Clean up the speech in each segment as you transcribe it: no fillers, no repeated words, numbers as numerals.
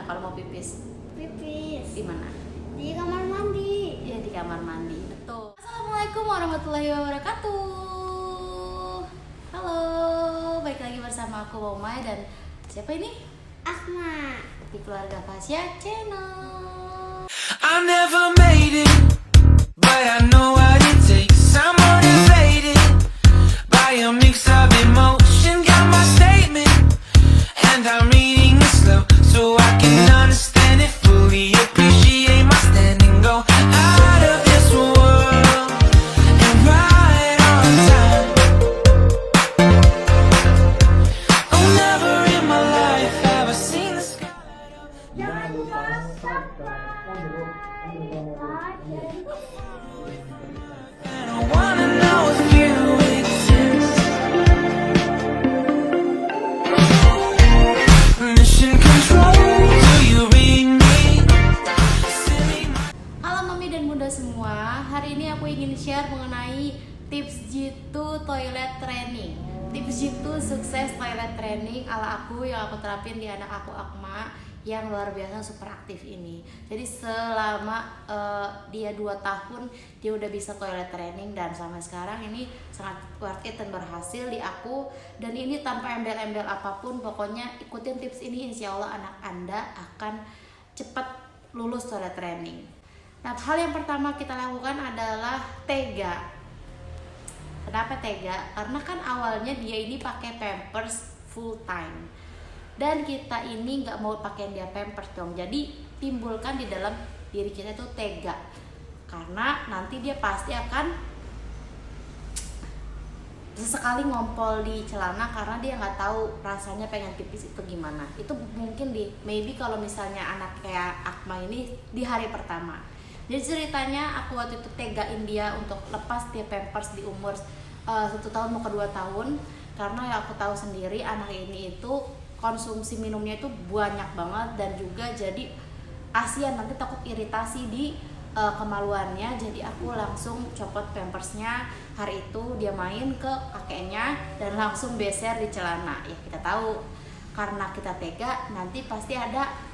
gimana kalau mau pipis? Pipis Di mana? di kamar mandi. Ya di kamar mandi, betul. Assalamualaikum warahmatullahi wabarakatuh. Halo, balik lagi bersama aku Mama dan siapa ini? Asma. Di Keluarga Fasya Channel. I never made it, but I know what it takes. I'm motivated by a mix of emotion. Got my statement, and I'm reading it slow so I can understand it fully. Appreciate my standing, go out of this world and right on time. Oh, never in my life have I seen the sky light up. Jangan lupa subscribe, like, dan And I wanna know if you exist. Mission control, do you read me? Silly Halo Mami dan Bunda semua, hari ini aku ingin share mengenai tips jitu toilet training. Tips jitu sukses toilet training ala aku yang aku terapin di anak aku Akma yang luar biasa super aktif ini. Jadi selama dia 2 tahun dia udah bisa toilet training dan sampai sekarang ini sangat worth it dan berhasil di aku. Dan ini tanpa embel-embel apapun, pokoknya ikutin tips ini, insya Allah anak Anda akan cepat lulus toilet training. Nah, hal yang pertama kita lakukan adalah tega. Kenapa tega? Karena kan awalnya dia ini pakai Pampers full time. Dan kita ini nggak mau pakai dia Pampers dong. Jadi timbulkan di dalam diri kita itu tega. Karena nanti dia pasti akan sesekali ngompol di celana karena dia nggak tahu rasanya pengen pipis itu gimana. Itu mungkin maybe kalau misalnya anak kayak Akma ini di hari pertama. Jadi ceritanya aku waktu itu tegain dia untuk lepas dia Pampers di umur 1 tahun mau ke 2 tahun karena ya aku tahu sendiri anak ini itu konsumsi minumnya itu banyak banget dan juga jadi ASEAN nanti takut iritasi di kemaluannya. Jadi aku langsung copot Pampersnya hari itu, dia main ke kakeknya dan langsung beser di celana. Ya kita tahu karena kita tega nanti pasti ada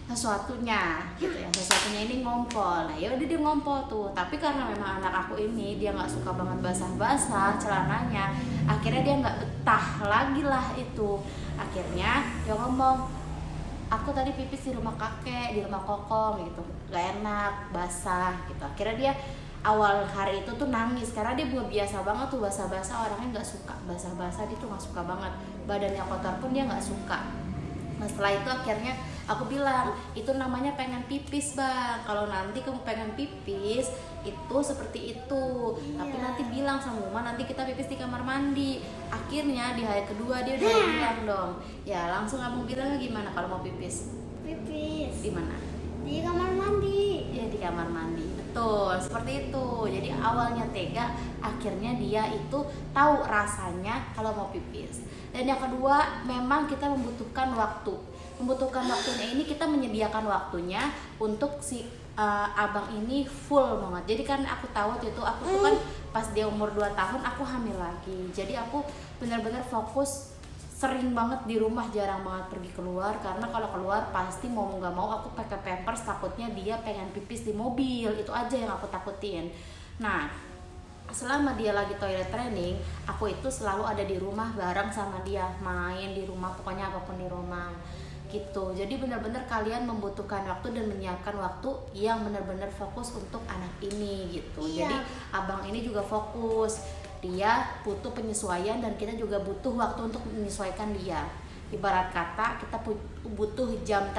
sesuatunya gitu ya, sesuatunya ini ngompol. Nah ya udah dia ngompol tuh, tapi karena memang anak aku ini dia nggak suka banget basah-basah celananya, akhirnya dia nggak betah lagi lah itu. Akhirnya dia ngomong, aku tadi pipis di rumah kakek, di rumah kokong gitu, gak enak, basah gitu. Akhirnya dia awal hari itu tuh nangis karena dia belum biasa banget tuh basah-basah, orangnya nggak suka basah-basah, dia tuh nggak suka banget, badannya kotor pun dia nggak suka. Nah setelah itu akhirnya aku bilang, itu namanya pengen pipis bang, kalau nanti kamu pengen pipis itu seperti itu, tapi nanti bilang sama Uma nanti kita pipis di kamar mandi. Akhirnya di hari kedua dia udah bilang dong, ya langsung kamu bilang gimana kalau mau pipis? pipis Di mana? di kamar mandi. Ya di kamar mandi, betul seperti itu. Jadi awalnya tega, akhirnya dia itu tahu rasanya kalau mau pipis. Dan yang kedua, memang kita membutuhkan waktu. Membutuhkan waktunya ini kita menyediakan waktunya untuk si abang ini full banget. Jadi kan aku tahu waktu itu aku tuh kan pas dia umur 2 tahun aku hamil lagi. Jadi aku benar-benar fokus, sering banget di rumah, jarang banget pergi keluar karena kalau keluar pasti mau nggak mau aku pakai Pampers, takutnya dia pengen pipis di mobil. Itu aja yang aku takutin. Nah selama dia lagi toilet training, aku itu selalu ada di rumah bareng sama dia, main di rumah, pokoknya apapun di rumah gitu. Jadi benar-benar kalian membutuhkan waktu dan menyiapkan waktu yang benar-benar fokus untuk anak ini gitu. Iya. Jadi abang ini juga fokus, dia butuh penyesuaian dan kita juga butuh waktu untuk menyesuaikan dia. Ibarat kata kita butuh jam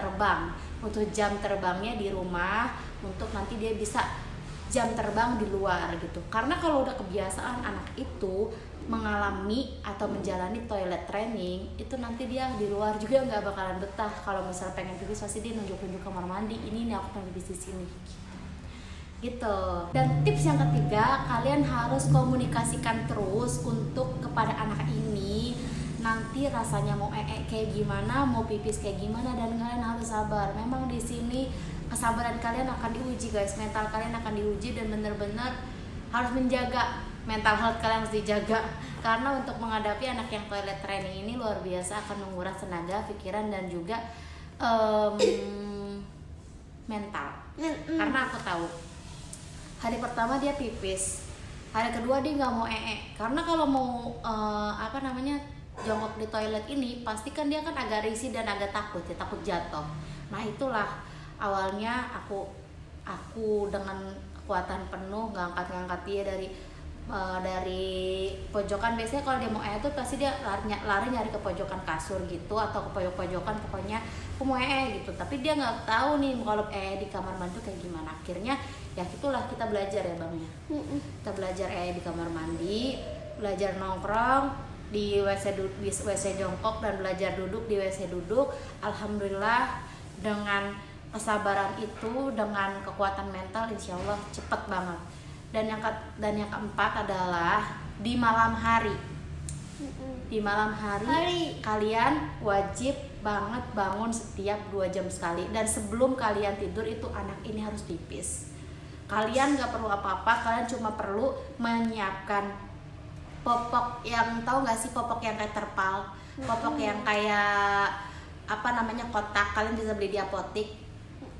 terbangnya di rumah untuk nanti dia bisa jam terbang di luar gitu. Karena kalau udah kebiasaan anak itu mengalami atau menjalani toilet training, itu nanti dia di luar juga nggak bakalan betah. Kalau misal pengen pipis pasti dia nunjuk-nunjuk kamar mandi, ini nih aku pengen pipis di sini gitu. Dan tips yang ketiga, kalian harus komunikasikan terus untuk kepada anak ini nanti rasanya mau kayak gimana, mau pipis kayak gimana, dan kalian harus sabar. Memang di sini kesabaran kalian akan diuji guys, mental kalian akan diuji dan benar-benar harus menjaga mental health kalian, harus dijaga karena untuk menghadapi anak yang toilet training ini luar biasa akan menguras tenaga, pikiran dan juga mental. Karena aku tahu hari pertama dia pipis, hari kedua dia nggak mau karena kalau mau jongkok di toilet ini pasti kan dia kan agak risih dan agak takut jatuh. Nah itulah awalnya aku dengan kekuatan penuh ngangkat dia dari pojokan. Biasanya kalau dia mau tuh pasti dia lari nyari ke pojokan kasur gitu atau ke pojokan, pokoknya aku mau gitu. Tapi dia nggak tahu nih kalau di kamar mandi kayak gimana. Akhirnya ya itulah kita belajar ya Bang ya. Kita belajar di kamar mandi, belajar nongkrong di WC jongkok dan belajar duduk di WC duduk. Alhamdulillah dengan kesabaran itu, dengan kekuatan mental, insya Allah cepet banget. Dan yang keempat adalah di malam hari. Di malam hari kalian wajib banget bangun setiap 2 jam sekali. Dan sebelum kalian tidur itu anak ini harus pipis. Kalian gak perlu apa-apa, kalian cuma perlu menyiapkan popok yang, tahu gak sih popok yang kayak terpal, popok yang kayak kotak, kalian bisa beli di apotik.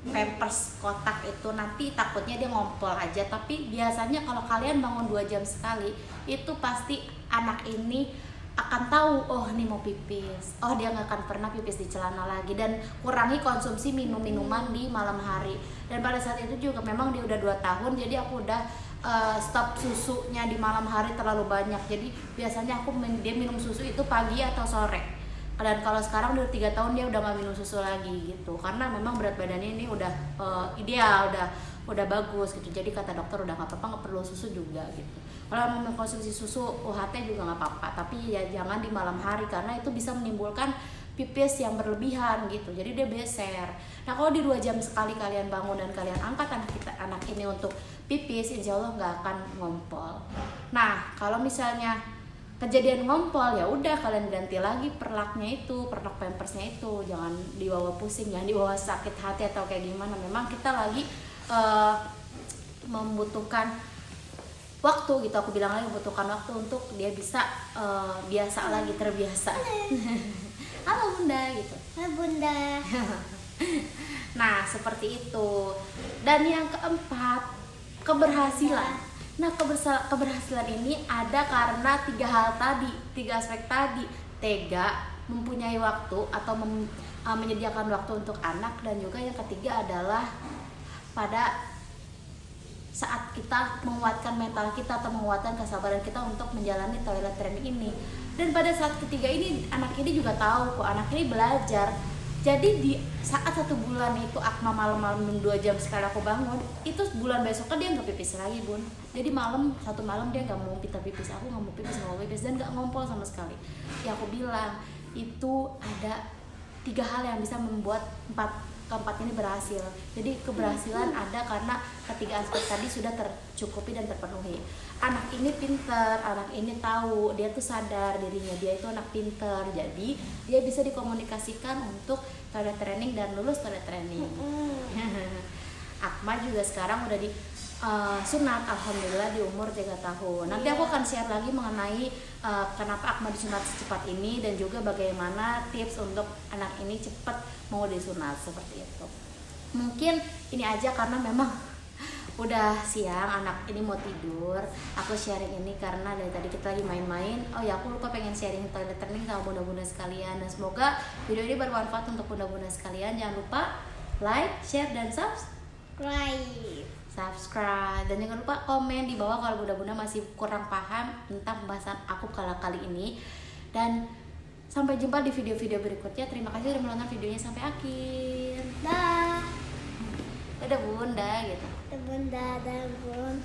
Pampers kotak itu nanti takutnya dia ngompol aja. Tapi biasanya kalau kalian bangun 2 jam sekali itu pasti anak ini akan tahu, oh ini mau pipis, oh dia nggak akan pernah pipis di celana lagi. Dan kurangi konsumsi minuman di malam hari. Dan pada saat itu juga memang dia udah 2 tahun, jadi aku udah stop susunya di malam hari terlalu banyak. Jadi biasanya dia minum susu itu pagi atau sore. Dan kalau sekarang udah 3 tahun dia udah gak minum susu lagi gitu, karena memang berat badannya ini udah ideal, udah bagus gitu. Jadi kata dokter udah gak apa-apa, gak perlu susu juga gitu. Kalau mau mengkonsumsi susu UHT juga gak apa-apa, tapi ya jangan di malam hari karena itu bisa menimbulkan pipis yang berlebihan gitu, jadi dia beser. Nah kalau di 2 jam sekali kalian bangun dan kalian angkat anak ini untuk pipis, insya Allah gak akan ngompol. Nah kalau misalnya kejadian ngompol, ya udah kalian ganti lagi perlak pampersnya itu. Jangan dibawa pusing, jangan dibawa sakit hati atau kayak gimana. Memang kita lagi membutuhkan waktu gitu. Aku bilang lagi membutuhkan waktu untuk dia bisa biasa lagi, terbiasa. Halo Bunda gitu. Halo Bunda. Nah seperti itu. Dan yang keempat, keberhasilan. Nah keberhasilan ini ada karena 3 aspek tadi. Tega, mempunyai waktu atau menyediakan waktu untuk anak. Dan juga yang ketiga adalah pada saat kita menguatkan mental kita atau menguatkan kesabaran kita untuk menjalani toilet training ini. Dan pada saat ketiga ini anak ini juga tahu kok, anak ini belajar. Jadi di saat 1 bulan itu Akma malam-malam 2 jam sekali aku bangun, itu bulan besoknya dia nggak pipis lagi Bun. Jadi satu malam dia nggak mau pipis, aku nggak mau pipis dan nggak ngompol sama sekali. Ya aku bilang itu ada 3 hal yang bisa membuat keempat ini berhasil. Jadi keberhasilan ada karena ketiga aspek tadi sudah tercukupi dan terpenuhi. Anak ini pinter, anak ini tahu, dia tuh sadar dirinya dia itu anak pinter. Jadi dia bisa dikomunikasikan untuk toilet training dan lulus toilet training. Akma juga sekarang udah di sunat, alhamdulillah di umur 3 tahun. Nanti aku akan share lagi mengenai kenapa Akma disunat secepat ini dan juga bagaimana tips untuk anak ini cepat mau disunat seperti itu. Mungkin ini aja karena memang udah siang, anak ini mau tidur. Aku sharing ini karena dari tadi kita lagi main-main. Oh ya, aku lupa pengen sharing toilet training sama bunda-bunda sekalian. Dan semoga video ini bermanfaat untuk bunda-bunda sekalian. Jangan lupa like, share, dan subscribe. Dan jangan lupa komen di bawah kalau bunda-bunda masih kurang paham tentang pembahasan aku kali ini. Dan sampai jumpa di video-video berikutnya. Terima kasih sudah menonton videonya sampai akhir. Dah. Dadah Bunda gitu. Bunda dan Bun.